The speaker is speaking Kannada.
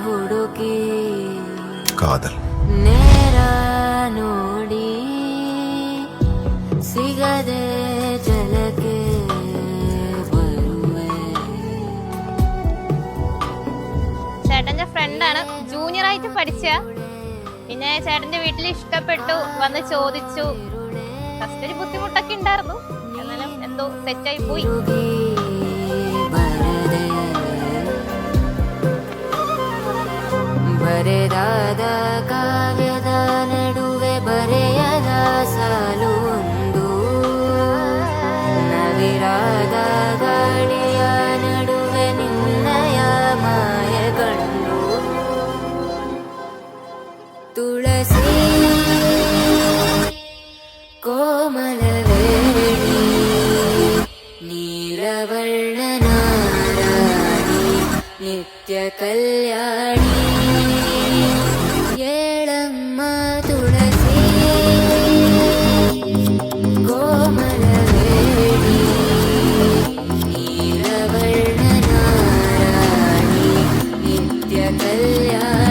ಹುಡುಕಿ ಕಾದಲ್ ನೇರ ನೋಡಿ ಸಿಗದೆ ಜಲಕ್ಕೆ ಬರುವೆ. ചേട്ടന്റെ ഫ്രണ്ടാണ്, ജൂനിയർ ആയിട്ട് പഠിച്ച. പിന്നെ ചേട്ടന്റെ വീട്ടിൽ ഇഷ്ടപ്പെട്ടു, വന്ന് ചോദിച്ചു. ഫസ്റ്റ് ഒരു ബുദ്ധിമുട്ടൊക്കെ ഉണ്ടായിരുന്നു, എന്നാലും എന്തോ സെറ്റായി പോയി. ಬರೆದಾದ ಕಾವ್ಯದ ನಡುವೆ ಬರೆಯದ ಸಾಲು ಒಂದು, ನವಿರಾದ ಗಾಳಿಯ ನಡುವೆ ನಿನ್ನಯ ಮಾಯ ಕಂಡು. ತುಳಸಿ ಕೋಮಲವೇಣಿ ನೀಲವರ್ಣನ ರಾಣಿ ನಿತ್ಯ ಕಲ್ಯಾಣಿ. ಏಳಮ್ಮ ತುಳಸಿ ಕೋಮಲವೇಣಿ ನೀಲವರ್ಣನ ರಾಣಿ ನಿತ್ಯ ಕಲ್ಯಾಣಿ.